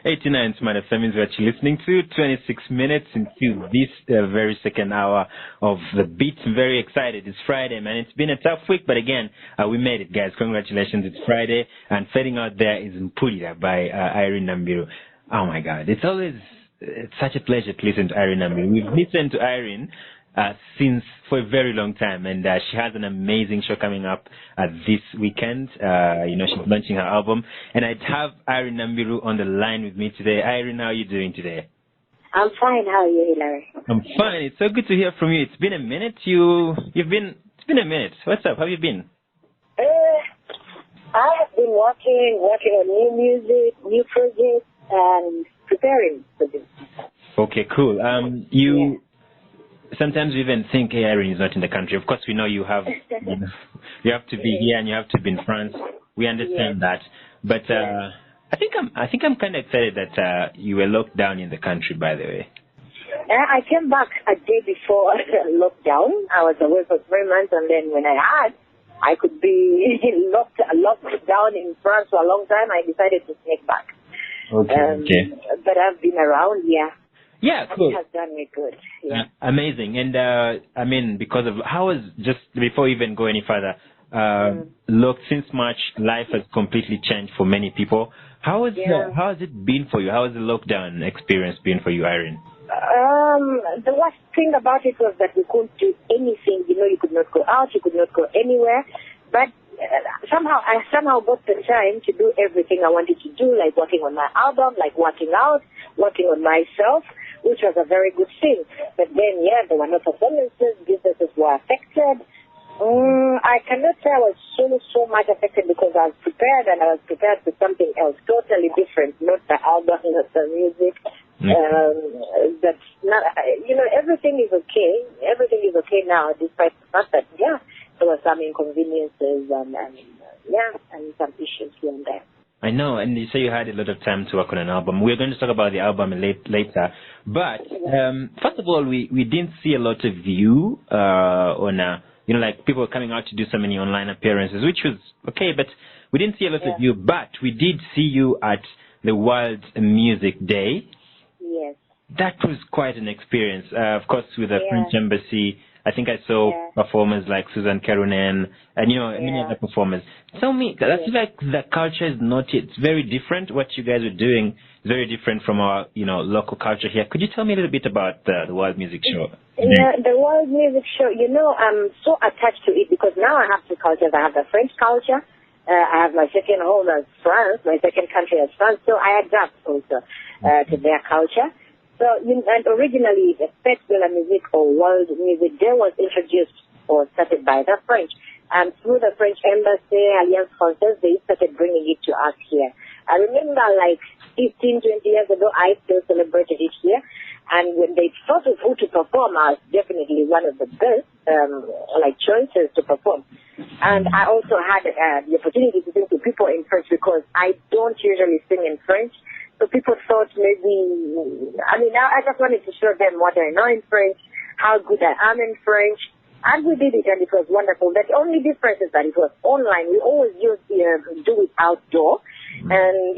89 Smart FM is what you're listening to. 26 minutes into this very second hour of the beat. I'm very excited. It's Friday, man. It's been a tough week, but again, we made it, guys. Congratulations. It's Friday. And fading out there is Mpulira by Iryn Namubiru. Oh, my God. It's such a pleasure to listen to Iryn Namubiru. We've listened to Iryn since for a very long time, and she has an amazing show coming up this weekend. She's launching her album, and I have Iryn Namubiru on the line with me today. Iryn, how are you doing today? I'm fine. How are you, Hilary? I'm fine. It's so good to hear from you. It's been a minute. It's been a minute. What's up? How have you been? I have been working on new music, new projects, and preparing for this. Okay, cool. Sometimes we even think Iryn is not in the country. Of course, we know you have you have to be here and you have to be in France. We understand that, but I think I'm kind of excited that you were locked down in the country. By the way, I came back a day before lockdown. I was away for 3 months, and then when I could be locked down in France for a long time, I decided to sneak back. Okay. But I've been around, yeah. Yeah, cool. It has done me good. Yeah. Amazing. And because of just before we even go any further, look, since March, life has completely changed for many people. How has it been for you? How has the lockdown experience been for you, Iryn? The worst thing about it was that we couldn't do anything. You could not go out, you could not go anywhere. But I somehow got the time to do everything I wanted to do, like working on my album, like working out, working on myself, which was a very good thing. But then, there were no performances, businesses were affected. I cannot say I was so much affected because I was prepared, and I was prepared for something else, totally different, not the album, not the music. But not, everything is okay. Everything is okay now, despite the fact that, there were some inconveniences and some issues here and there. I know, and you say you had a lot of time to work on an album. We're going to talk about the album later. But first of all, we didn't see a lot of you on, like people coming out to do so many online appearances, which was okay, but we didn't see a lot of you. But we did see you at the World Music Day. Yes. That was quite an experience. Of course, with the French Embassy, I think I saw performers like Susan Karunen and, many other performers. Tell me, I feel like the culture is it's very different. What you guys are doing is very different from our, local culture here. Could you tell me a little bit about the World Music Show? Yeah, the World Music Show, I'm so attached to it because now I have two cultures. I have the French culture. I have my second home as France, my second country as France. So I adapt also to their culture. So, and originally, the Fête de la Musique or World Music Day was introduced or started by the French. And through the French Embassy, Alliance Française, they started bringing it to us here. I remember like 15, 20 years ago, I still celebrated it here. And when they thought of who to perform, I was definitely one of the best, choices to perform. And I also had the opportunity to sing to people in French because I don't usually sing in French. So people thought I just wanted to show them what I know in French, how good I am in French. And we did it, and it was wonderful. The only difference is that it was online. We always do it outdoor. And,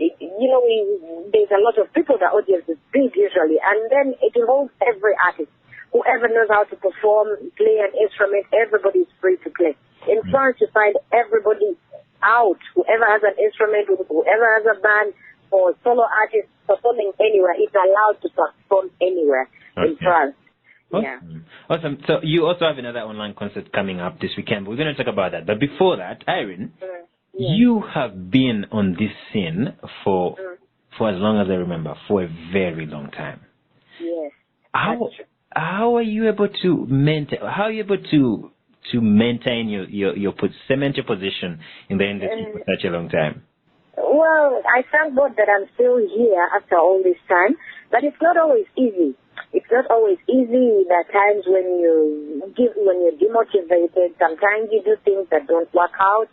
there's a lot of people, the audience is big usually. And then it involves every artist. Whoever knows how to perform, play an instrument, everybody is free to play. In France, you find everybody out. Whoever has an instrument, whoever has a band, or solo artists performing anywhere, it's allowed to perform anywhere in France. Awesome. Yeah. Awesome. So you also have another online concert coming up this weekend. We're going to talk about that. But before that, Iryn, you have been on this scene for as long as I remember, for a very long time. Yes. How are you able to maintain? How are you able to maintain your cement your position in the industry for such a long time? Well, I thank God that I'm still here after all this time, but it's not always easy. It's not always easy. There are times when you're demotivated. Sometimes you do things that don't work out.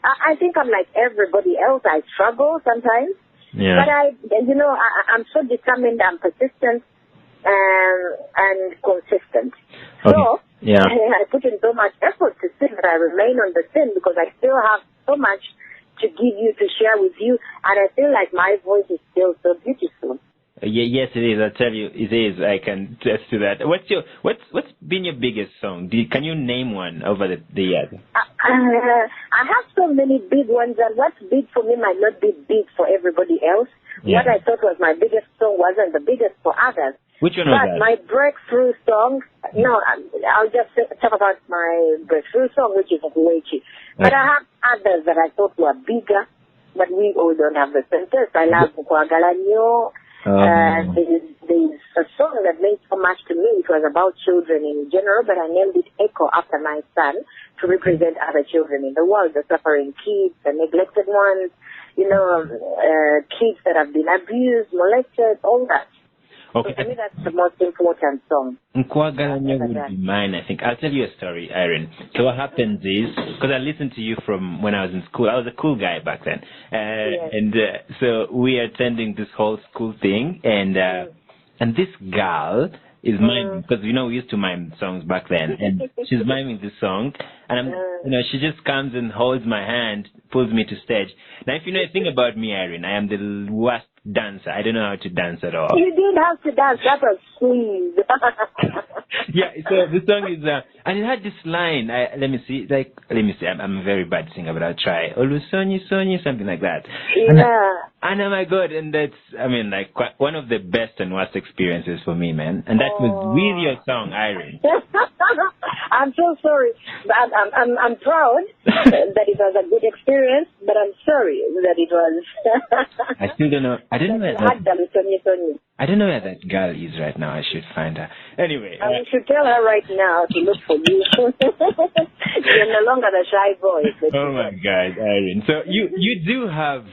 I think I'm like everybody else. I struggle sometimes, but I'm so determined. I'm persistent and consistent. Okay. So I put in so much effort to see that I remain on the scene because I still have so much to give you, to share with you. And I feel like my voice is still so beautiful. Yes, it is. I tell you, it is. I can attest to that. What's been your biggest song? Can you name one over the years? I have so many big ones, and what's big for me might not be big for everybody else. Yeah. What I thought was my biggest song wasn't the biggest for others. Which one was that? But my breakthrough song, no, I'll just talk about my breakthrough song, which is Wechi. But I have others that I thought were bigger, but we all don't have the same taste. I love Mpulira. There's a song that meant so much to me. It was about children in general, but I named it Echo after my son to represent other children in the world, the suffering kids, the neglected ones, kids that have been abused, molested, all that. Okay. So to me, that's the most important song. Nkwagala would be mine, I think. I'll tell you a story, Iryn. So what happens is, because I listened to you from when I was in school. I was a cool guy back then. Yes. And so we are attending this whole school thing, and this girl is miming, because we used to mime songs back then, and she's miming this song, and she just comes and holds my hand, pulls me to stage. Now, if you know anything about me, Iryn, I am the worst dancer. I don't know how to dance at all. You didn't have to dance. That was sweet. Yeah, so the song is, and it had this line. Let me see. I'm a very bad singer, but I'll try. Olusonyi, something like that. Yeah. And oh my God, and that's, one of the best and worst experiences for me, man. And that was with your song, Iryn. I'm so sorry. I'm proud that it was a good experience, but I'm sorry that it was. I still don't know. I don't know where that girl is right now. I should find her. Anyway. I should tell her right now to look for you. You're no longer the shy boy. Oh my God, Iryn. So you do have,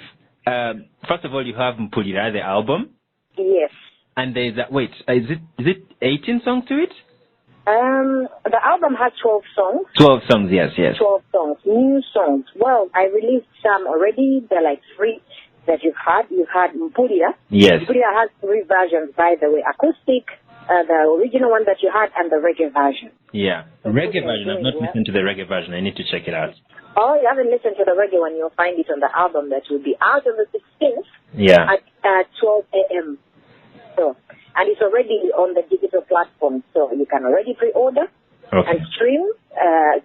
first of all, you have Mpulira, the album. Yes. And there's is it 18 songs to it? The album has 12 songs. 12 songs, yes. 12 songs, new songs. Well, I released some already. They're like 3 that you've had. You've had Mpulira. Yes. Mpulira has 3 versions, by the way. Acoustic, the original one that you had, and the reggae version. Yeah. The reggae version. I've not listened to the reggae version. I need to check it out. Oh, you haven't listened to the reggae one. You'll find it on the album that will be out on the 16th. Yeah. At 12 a.m. So, and it's already on the digital platform, so you can already pre-order and stream.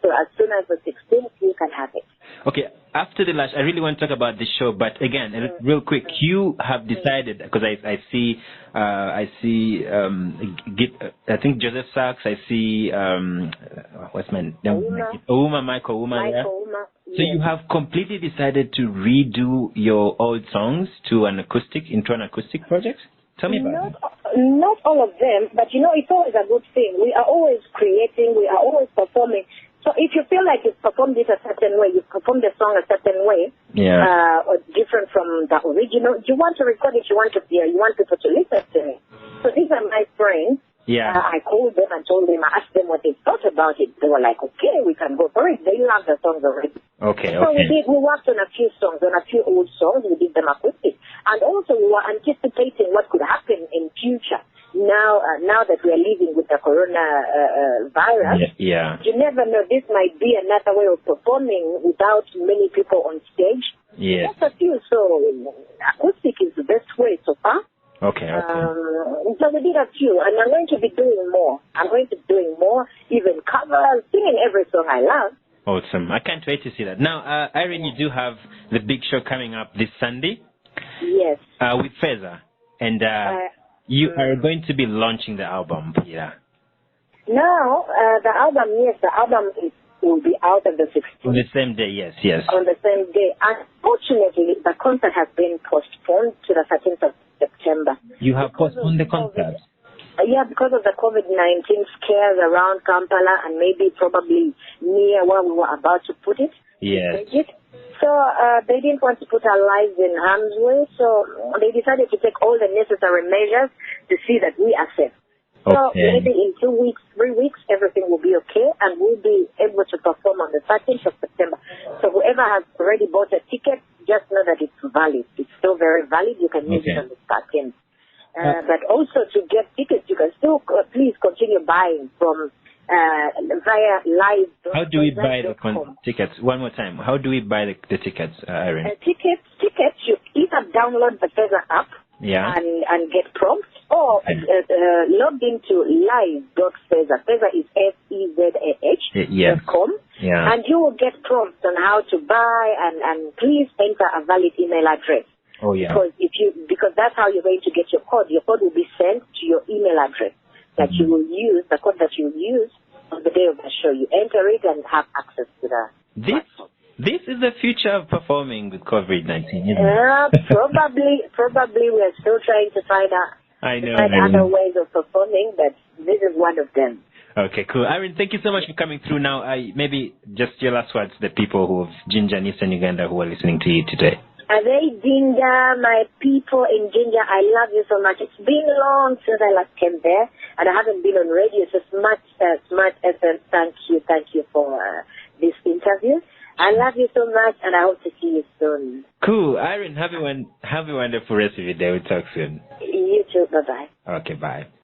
So as soon as the 16th, you can have it. Okay. After the launch, I really want to talk about the show, but again, real quick, you have decided, because I see, I think Joseph Sachs, I see, what's my name? Michael Ouma. Yeah? So you have completely decided to redo your old songs into an acoustic project? Tell me about it. Not all of them, but it's always a good thing. We are always creating, we are always performing. So if you feel like you've performed it a certain way, you've performed the song a certain way, or different from the original, you want to record it, you want people to listen to it. So these are my friends. Yeah. I called them and told them, I asked them what they thought about it. They were like, okay, we can go for it. They love the songs already. Okay. So we worked on a few songs, on a few old songs. We did them acoustic. And also we were anticipating what could happen in future. Now that we are living with the corona virus, you never know. This might be another way of performing without many people on stage. Yes. Just a few. So acoustic is the best way so far. Okay. So we did a few, and I'm going to be doing more. Even covers, singing every song I love. Awesome. I can't wait to see that. Now, Iryn, you do have the big show coming up this Sunday. Yes. With Feza. And you are going to be launching the album, Mpulira. No, the album will be out on the 16th. On the same day, yes. On the same day. Unfortunately, the concert has been postponed to the 13th of September. You have postponed the concert? Yeah, because of the COVID-19 scares around Kampala and maybe probably near where we were about to put it. Yes. So they didn't want to put our lives in harm's way, so they decided to take all the necessary measures to see that we are safe. So maybe in 2 weeks, 3 weeks, everything will be okay, and we'll be able to perform on the 13th of September. So whoever has already bought a ticket, just know that it's valid. It's still very valid. You can use it on the 13th. But also to get tickets, you can still please continue buying from via live. How do we buy the tickets? One more time. How do we buy the tickets, Iryn? Tickets, you either download the Feza app and get prompts, or log into live.feza. Feza is FEZAH.com. Yeah. And you will get prompts on how to buy and please enter a valid email address. Oh yeah. Because that's how you're going to get your code. Your code will be sent to your email address that you will use, the code that you will use on the day of the show. You enter it and have access to the platform. This is the future of performing with COVID-19, isn't it? Probably we are still trying to find other ways of performing, but this is one of them. Okay, cool. Iryn, thank you so much for coming through. Now, maybe just your last words to the people who have Jinja and Eastern Uganda who are listening to you today. Are they Jinja, my people in Jinja? I love you so much. It's been long since I last came there, and I haven't been on radio. So Smart FM, thank you for this interview. I love you so much, and I hope to see you soon. Cool. Iryn, have a wonderful rest of your day. We'll talk soon. You too. Bye-bye. Okay, bye.